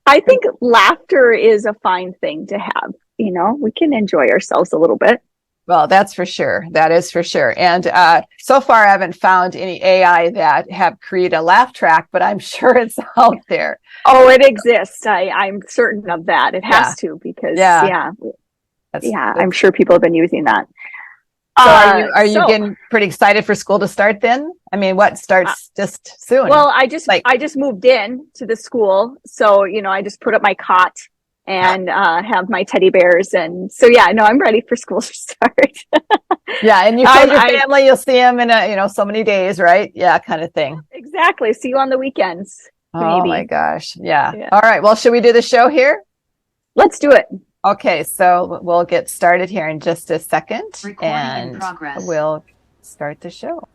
I think laughter is a fine thing to have. We can enjoy ourselves a little bit. Well, that's for sure. That is for sure. And so far, I haven't found any AI that have created a laugh track, but I'm sure it's out there. Oh, it exists. I'm certain of that. It Yeah. has to because, Yeah. yeah, I'm That's sure people have been using that. so are you So getting pretty excited for school to start then? I mean, what uh, starts just soon? well, I just Like, I just moved in to the school, so I just put up my cot and have my teddy bears, and so yeah, no, I'm ready for school to start. yeah, and you I'm, told your I family you'll see them in so many days, right? Yeah, kind of thing. exactly see you on the weekends, Oh my maybe. gosh. Yeah. Yeah, All right. Well, should we do the show here? let's do it. Okay, so we'll get started here in just a second, Recording in progress. we'll start the show.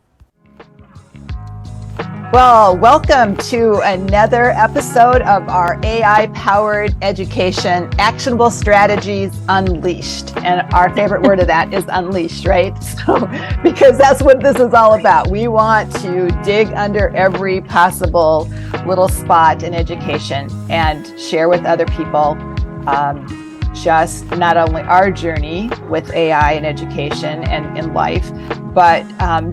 Well, welcome to another episode of our AI-powered education, Actionable Strategies Unleashed. And our favorite word of that is unleashed, right? So, because that's what this is all about. We want to dig under every possible little spot in education and share with other people just not only our journey with AI in education and in life, but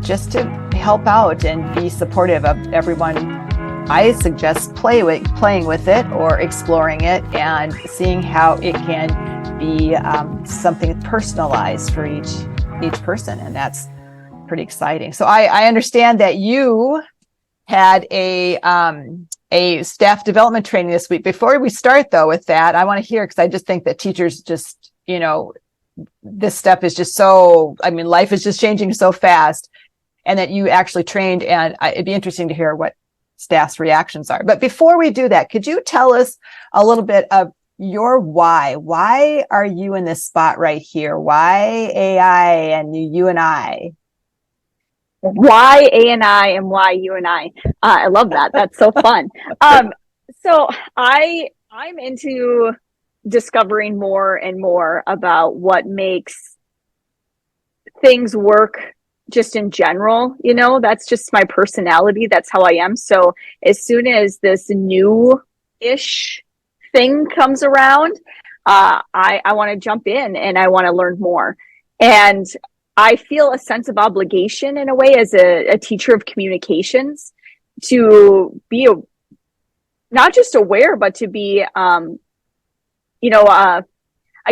just to help out and be supportive of everyone. I suggest playing with it or exploring it and seeing how it can be something personalized for each person, and that's pretty exciting. So I understand that you had a staff development training this week. Before we start though with that, I want to hear, because I just think that teachers just, this stuff is just life is just changing so fast, and that you actually trained, and it'd be interesting to hear what staff's reactions are. But before we do that, could you tell us a little bit of your why? Why are you in this spot right here? Why AI and you and I? Why A and I and why you and I? I love that. That's so fun. So I'm into discovering more and more about what makes things work just in general. That's just my personality. That's how I am. So as soon as this new-ish thing comes around, I want to jump in and I want to learn more. And I feel a sense of obligation in a way as a teacher of communications to be not just aware, but to be, I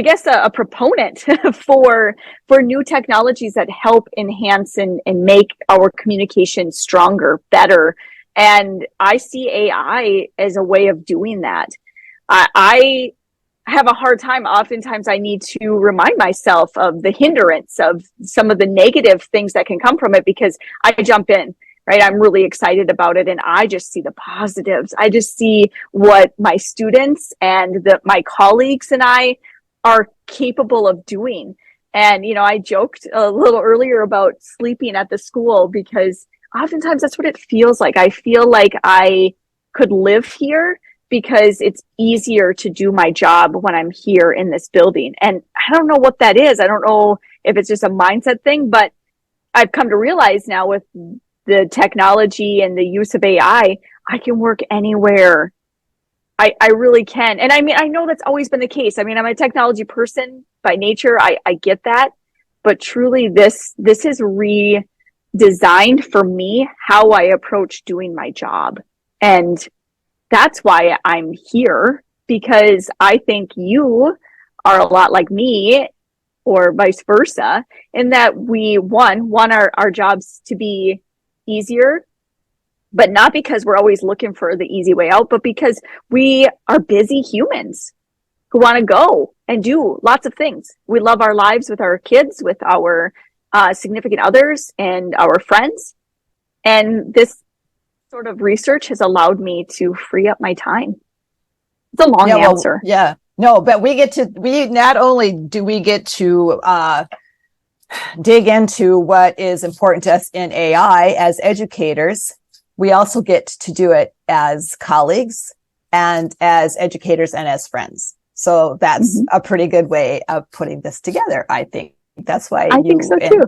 guess a proponent for new technologies that help enhance and make our communication stronger, better. And I see AI as a way of doing that. I have a hard time. Oftentimes I need to remind myself of the hindrance of some of the negative things that can come from it, because I jump in, right? I'm really excited about it. And I just see the positives. I just see what my students and my colleagues and I are capable of doing. And, I joked a little earlier about sleeping at the school, because oftentimes that's what it feels like. I feel like I could live here because it's easier to do my job when I'm here in this building. And I don't know what that is. I don't know if it's just a mindset thing, but I've come to realize now with the technology and the use of AI, I can work anywhere. I really can. And I mean, I know that's always been the case. I mean, I'm a technology person by nature. I get that. But truly, this is redesigned for me how I approach doing my job. And that's why I'm here, because I think you are a lot like me, or vice versa, in that we want our jobs to be easier, but not because we're always looking for the easy way out, but because we are busy humans who want to go and do lots of things. We love our lives with our kids, with our significant others and our friends. And this sort of research has allowed me to free up my time. It's a long answer. Yeah. No, but we not only do we get to dig into what is important to us in AI as educators, we also get to do it as colleagues and as educators and as friends. So that's a pretty good way of putting this together, I think. That's why I think so too.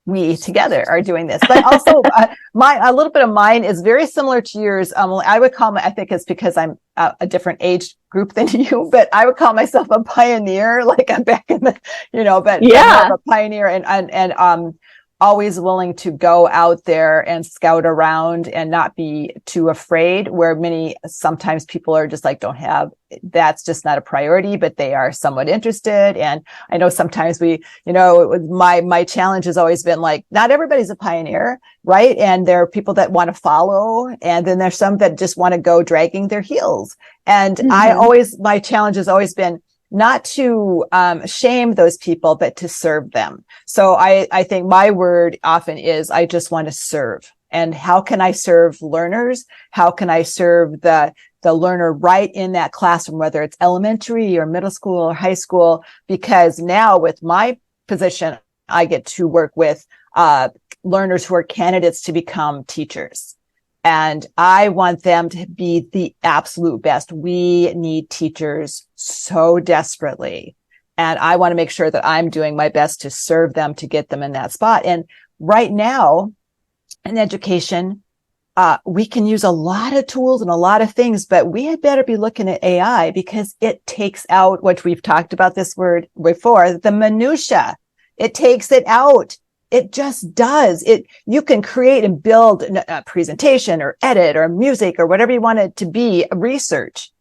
we together are doing this. But also, a little bit of mine is very similar to yours. I would call I think it's because I'm a different age group than you, but I would call myself a pioneer. Like I'm back in the, but more of a pioneer and always willing to go out there and scout around and not be too afraid, where sometimes people are just like, that's just not a priority, but they are somewhat interested. And I know sometimes my challenge has always been like, not everybody's a pioneer, right? And there are people that want to follow. And then there's some that just want to go dragging their heels. And my challenge has always been not to shame those people, but to serve them. So I think my word often is, I just want to serve. And how can I serve learners? How can I serve the learner right in that classroom, whether it's elementary or middle school or high school? Because now with my position, I get to work with learners who are candidates to become teachers. And I want them to be the absolute best. We need teachers so desperately. And I want to make sure that I'm doing my best to serve them, to get them in that spot. And right now in education, we can use a lot of tools and a lot of things, but we had better be looking at AI, because it takes out, what we've talked about this word before, the minutia. It takes it out. It just does. You can create and build a presentation or edit or music or whatever you want it to be, research.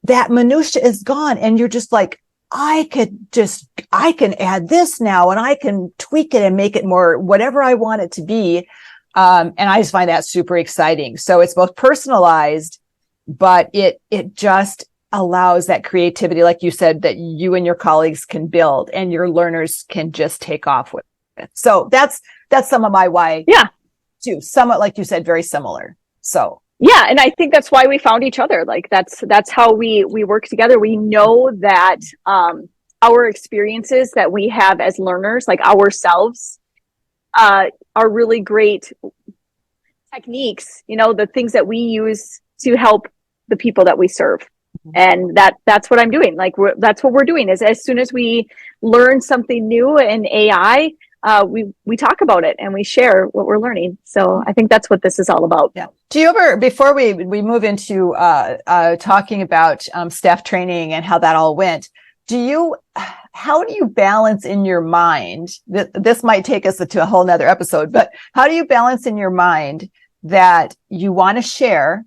That minutia is gone. And you're just like, I can add this now and I can tweak it and make it more whatever I want it to be. And I just find that super exciting. So it's both personalized, but it just allows that creativity, like you said, that you and your colleagues can build and your learners can just take off with. So that's some of my why. Yeah. Too. Somewhat, like you said, very similar. So. Yeah. And I think that's why we found each other. Like that's how we work together. We know that, our experiences that we have as learners, like ourselves, are really great techniques, the things that we use to help the people that we serve. And that's what I'm doing. Like that's what we're doing, is as soon as we learn something new in AI, we talk about it and we share what we're learning. So I think that's what this is all about. Yeah. Do you ever, before we move into talking about staff training and how that all went, how do you balance in your mind, this might take us to a whole nother episode, but how do you balance in your mind that you want to share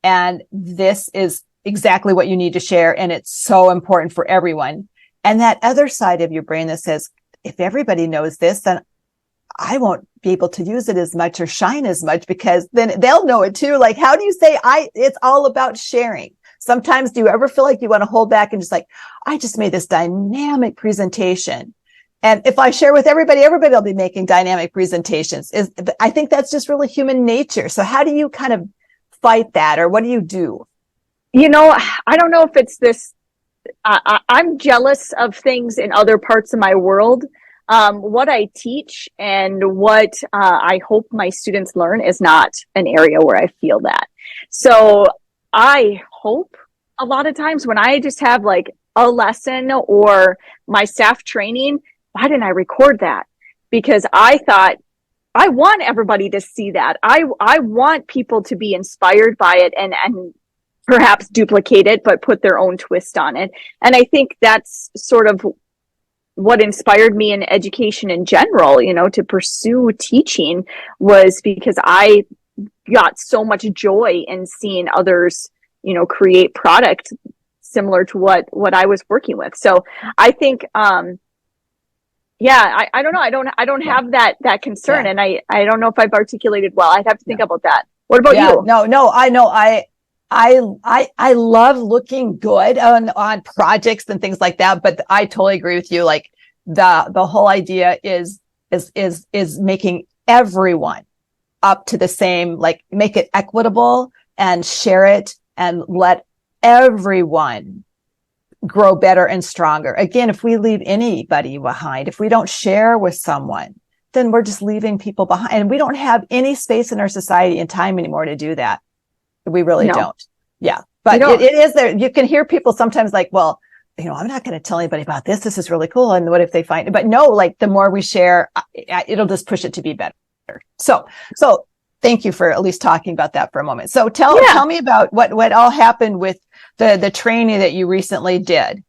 and this is exactly what you need to share and it's so important for everyone, and that other side of your brain that says, if everybody knows this, then I won't be able to use it as much or shine as much, because then they'll know it too. Like, how do you say it's all about sharing? Sometimes do you ever feel like you want to hold back and just like, I just made this dynamic presentation, and if I share with everybody will be making dynamic presentations. I think that's just really human nature. So how do you kind of fight that, or what do you do? I don't know if it's this, I'm jealous of things in other parts of my world. What I teach and what I hope my students learn is not an area where I feel that. So I hope a lot of times when I just have like a lesson or my staff training, why didn't I record that? Because I thought, I want everybody to see that. I want people to be inspired by it and perhaps duplicate it, but put their own twist on it. And I think that's sort of what inspired me in education in general, to pursue teaching, was because I got so much joy in seeing others, create product similar to what I was working with. So I think, I don't know. I don't have that concern. Yeah. And I don't know if I've articulated well. I'd have to think about that. What about you? No, I know. I love looking good on projects and things like that, but I totally agree with you. Like the whole idea is making everyone up to the same, like make it equitable and share it and let everyone grow better and stronger. Again, if we leave anybody behind, if we don't share with someone, then we're just leaving people behind, and we don't have any space in our society and time anymore to do that. We really don't. Yeah. But it is there. You can hear people sometimes like, well, I'm not going to tell anybody about this. This is really cool. And what if they find it? But no, like the more we share, it'll just push it to be better. So thank you for at least talking about that for a moment. So tell me about what all happened with the training that you recently did.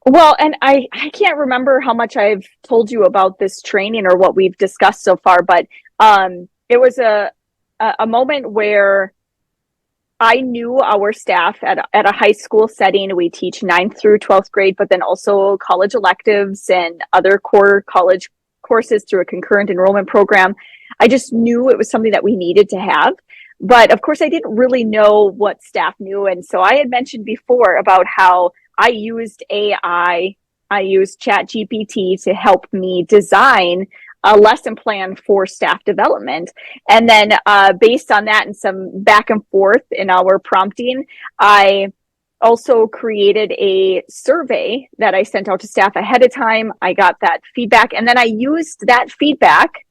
Well, and I can't remember how much I've told you about this training or what we've discussed so far, but it was a moment where I knew our staff at a high school setting. We teach 9th through 12th grade, but then also college electives and other core college courses through a concurrent enrollment program. I just knew it was something that we needed to have. But of course, I didn't really know what staff knew. And so I had mentioned before about how I used AI, I used ChatGPT to help me design a lesson plan for staff development. And then based on that and some back and forth in our prompting, I also created a survey that I sent out to staff ahead of time. I got that feedback, and then I used that feedback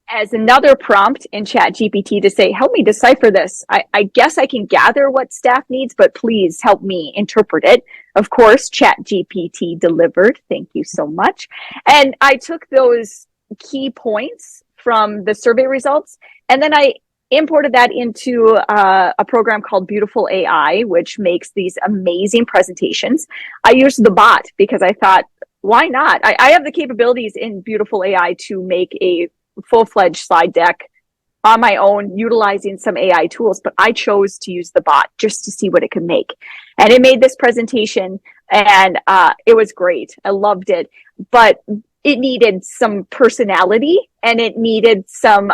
as another prompt in ChatGPT to say, help me decipher this. I guess I can gather what staff needs, but please help me interpret it. Of course, ChatGPT delivered. Thank you so much. And I took those key points from the survey results, and then I imported that into a program called Beautiful AI, which makes these amazing presentations. I used the bot because I thought, why not? I have the capabilities in Beautiful AI to make a full-fledged slide deck on my own utilizing some AI tools, but I chose to use the bot just to see what it could make. And it made this presentation, and it was great. I loved it, but it needed some personality and it needed some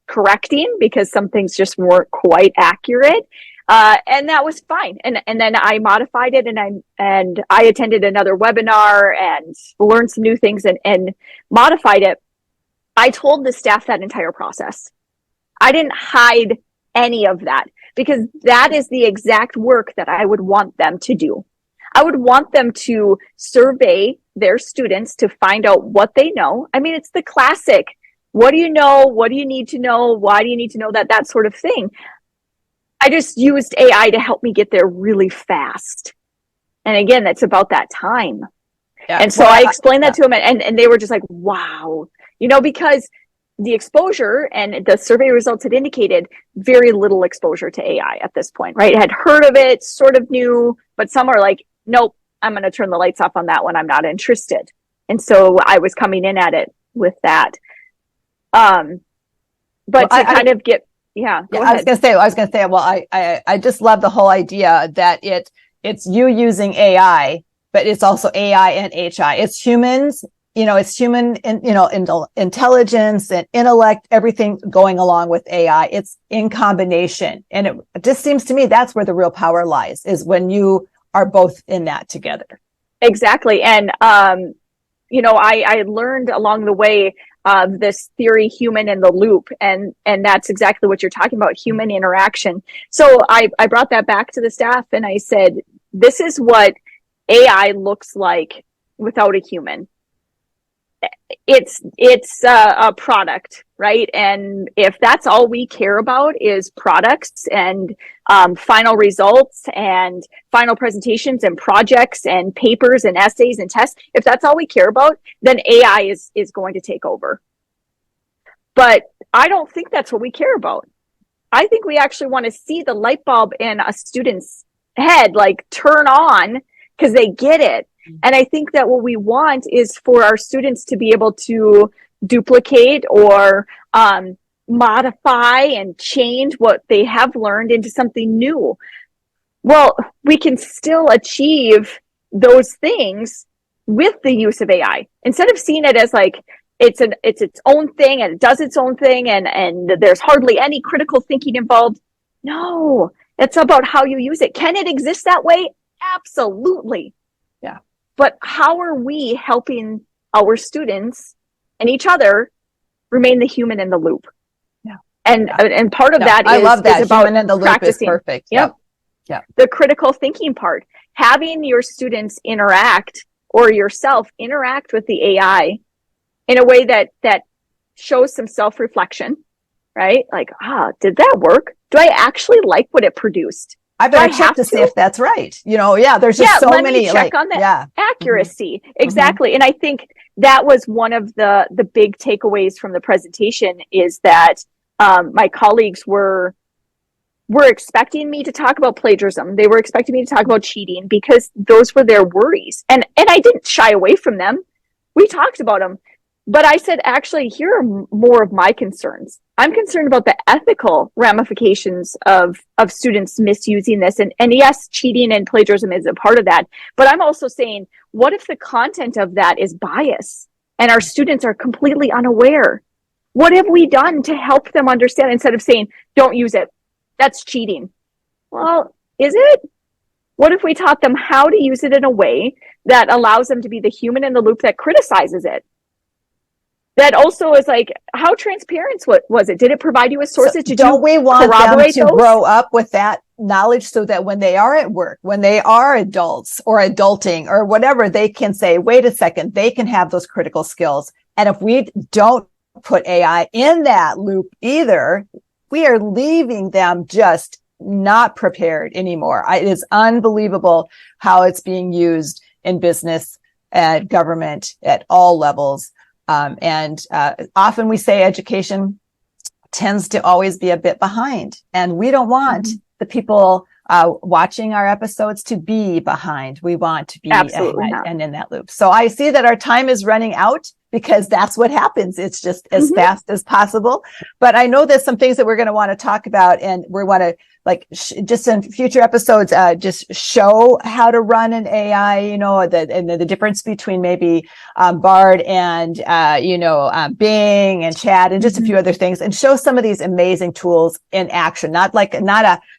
correcting because some things just weren't quite accurate. And that was fine. And then I modified it, and I attended another webinar and learned some new things and modified it. I told the staff that entire process. I didn't hide any of that because that is the exact work that I would want them to do. I would want them to survey their students to find out what they know. I mean, it's the classic, what do you know? What do you need to know? Why do you need to know that sort of thing. I just used AI to help me get there really fast. And again, that's about that time. Yeah. And so I explained that to them, and they were just like, wow, because the exposure and the survey results had indicated very little exposure to AI at this point, right? Had heard of it, sort of knew, but some are like, nope, I'm going to turn the lights off on that one. I'm not interested. And so I was coming in at it with that. But well, to kind of get, go ahead. I was going to say, well, I just love the whole idea that it's you using AI, but it's also AI and HI. It's humans, it's human, intelligence and intellect, everything going along with AI. It's in combination. And it just seems to me that's where the real power lies, is when you are both in that together. Exactly. And, I learned along the way of this theory, human in the loop. And that's exactly what you're talking about, human interaction. So I brought that back to the staff and I said, this is what AI looks like without a human. It's a product, right? And if that's all we care about is products and final results and final presentations and projects and papers and essays and tests, if that's all we care about, then AI is going to take over. But I don't think that's what we care about. I think we actually want to see the light bulb in a student's head, like turn on, because they get it. And I think that what we want is for our students to be able to duplicate or modify and change what they have learned into something new. Well, we can still achieve those things with the use of AI. Instead of seeing it as like it's its own thing and it does its own thing and there's hardly any critical thinking involved. No, it's about how you use it. Can it exist that way? Absolutely. Yeah. But how are we helping our students and each other remain the human in the loop? Yeah. And part of that I is, love that. is about human in the loop practicing. Is perfect. Yep. Yeah. The critical thinking part, having your students interact or yourself interact with the AI in a way that shows some self-reflection, right? Like, did that work? Do I actually like what it produced? I better check to see if that's right. There's just so let many. Me check on the accuracy. Mm-hmm. Exactly. And I think that was one of the big takeaways from the presentation is that my colleagues were expecting me to talk about plagiarism. They were expecting me to talk about cheating because those were their worries. And I didn't shy away from them. We talked about them. But I said, actually, here are more of my concerns. I'm concerned about the ethical ramifications of students misusing this. And yes, cheating and plagiarism is a part of that. But I'm also saying, what if the content of that is bias and our students are completely unaware? What have we done to help them understand instead of saying, don't use it? That's cheating. Well, is it? What if we taught them how to use it in a way that allows them to be the human in the loop that criticizes it? That also is like, how transparent was it? Did it provide you with sources? Don't we want them to grow up with that knowledge so that when they are at work, when they are adults or adulting or whatever, they can say, wait a second, they can have those critical skills. And if we don't put AI in that loop either, we are leaving them just not prepared anymore. It is unbelievable how it's being used in business, at government, at all levels. And often we say education tends to always be a bit behind, and we don't want the people watching our episodes to be behind. We want to be ahead and in that loop. So I see that our time is running out because that's what happens. It's just as fast as possible. But I know there's some things that we're going to want to talk about, and we want to just in future episodes, just show how to run an AI, and the difference between maybe Bard and, Bing and Chat and just a few other things, and show some of these amazing tools in action, not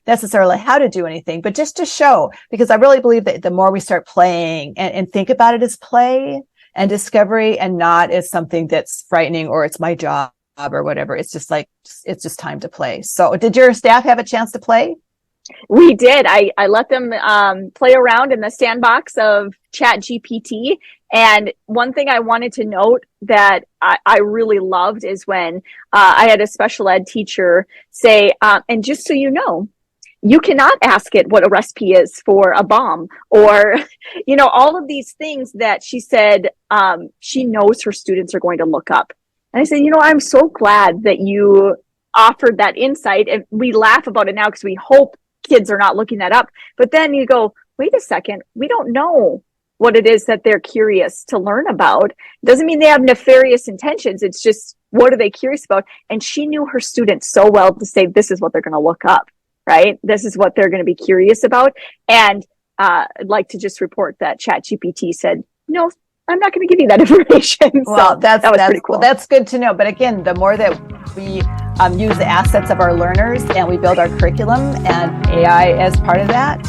necessarily how to do anything, but just to show, because I really believe that the more we start playing and think about it as play and discovery and not as something that's frightening or it's my job or whatever, it's just time to play. So did your staff have a chance to play? We did. I let them play around in the sandbox of ChatGPT. And one thing I wanted to note that I really loved is when I had a special ed teacher say, and just so you know, you cannot ask it what a recipe is for a bomb, or, all of these things that she said she knows her students are going to look up. And I said, I'm so glad that you offered that insight. And we laugh about it now because we hope kids are not looking that up. But then you go, wait a second, we don't know what it is that they're curious to learn about. Doesn't mean they have nefarious intentions. It's just, what are they curious about? And she knew her students so well to say, this is what they're going to look up, right? This is what they're going to be curious about. And I'd like to just report that ChatGPT said, no, I'm not going to give you that information. Well, so that was pretty cool. Well, that's good to know. But again, the more that we use the assets of our learners and we build our curriculum and AI as part of that,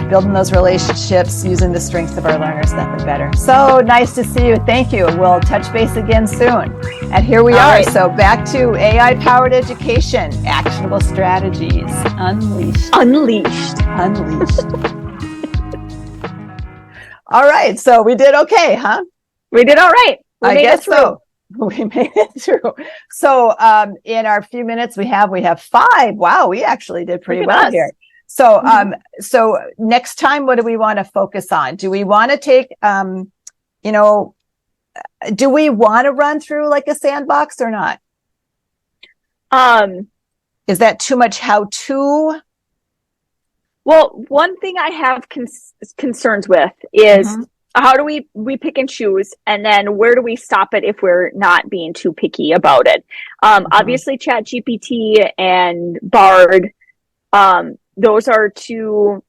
building those relationships, using the strengths of our learners, nothing better. So nice to see you. Thank you. We'll touch base again soon. And here we are. Right. So back to AI-powered education, actionable strategies, unleashed. All right. So we did okay, huh? We did all right. We made it through. So. We made it through. So in our few minutes we have 5. Wow, we actually did pretty well here. So so next time, what do we want to focus on? Do we want to take do we want to run through like a sandbox or not? Is that too much how-to? Well, one thing I have concerns with is how do we pick and choose, and then where do we stop it if we're not being too picky about it? Obviously, ChatGPT and Bard, those are two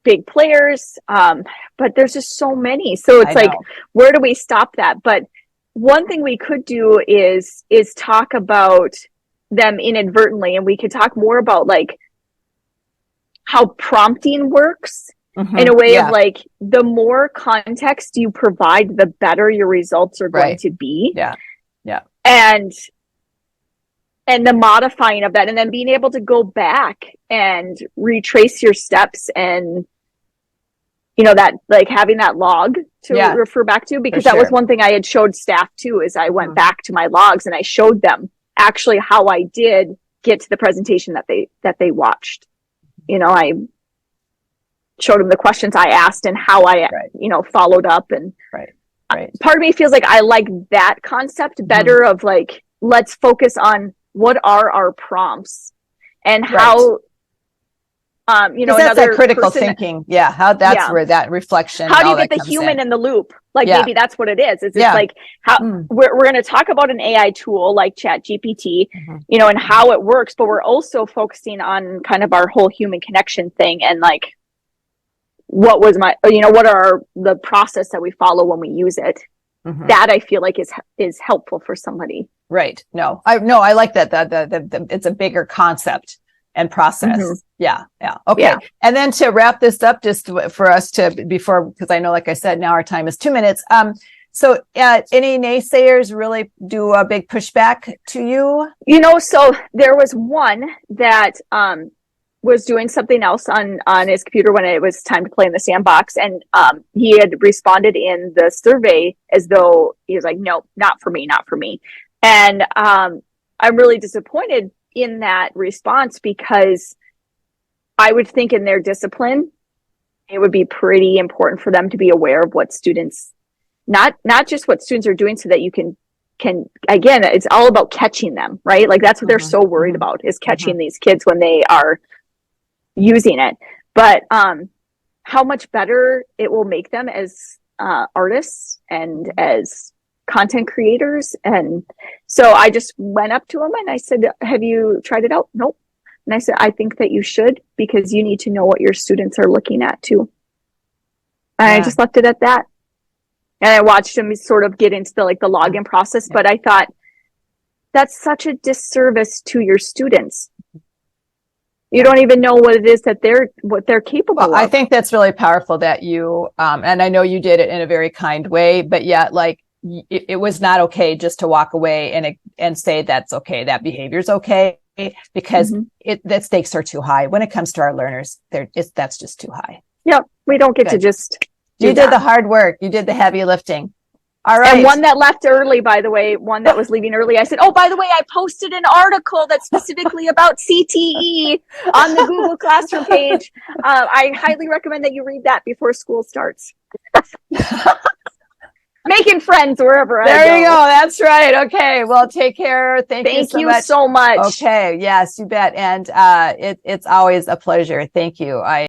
big players, but there's just so many. So it's like, where do we stop that? But one thing we could do is talk about them inadvertently, and we could talk more about like how prompting works in a way of like, the more context you provide, the better your results are going to be. And the modifying of that, and then being able to go back and retrace your steps, and that, like, having that log to refer back to, because that was one thing I had showed staff too, is I went back to my logs and I showed them actually how I did get to the presentation that they watched. I showed them the questions I asked and how I, followed up. And part of me feels like I like that concept better of like, let's focus on what are our prompts and how, that's that critical thinking. Yeah. How that's where that reflection. How do you get the human in the loop? Like maybe that's what it is. It's like how we're going to talk about an AI tool like ChatGPT, and how it works, but we're also focusing on kind of our whole human connection thing and like what are the process that we follow when we use it. That I feel like is helpful for somebody. Right. No, I like that. The it's a bigger concept and process. Yeah. Okay. Yeah. And then to wrap this up, just for us because I know, like I said, now our time is 2 minutes. So any naysayers really do a big pushback to you? So there was one that was doing something else on his computer when it was time to play in the sandbox. And he had responded in the survey as though he was like, no, not for me. And I'm really disappointed in that response because I would think in their discipline, it would be pretty important for them to be aware of what students, not just what students are doing so that you can again, it's all about catching them, right? Like that's what they're so worried about is catching these kids when they are using it. But how much better it will make them as artists and as content creators. And so I just went up to him and I said, have you tried it out? Nope. And I said, I think that you should, because you need to know what your students are looking at too. And I just left it at that. And I watched him sort of get into the login process, but I thought that's such a disservice to your students. You don't even know what it is that they're capable of. I think that's really powerful that you, and I know you did it in a very kind way, but yet it was not okay just to walk away and say that's okay, that behavior's okay, because the stakes are too high when it comes to our learners. That's just too high. Yep, we don't get to just. You did the hard work. You did the heavy lifting. All right. And one that left early, by the way, one that was leaving early, I said, oh, by the way, I posted an article that's specifically about CTE on the Google Classroom page. I highly recommend that you read that before school starts. Making friends wherever I go. There you go. That's right. Okay. Well, take care. Thank you so much. Okay. Yes, you bet. And it's always a pleasure. Thank you.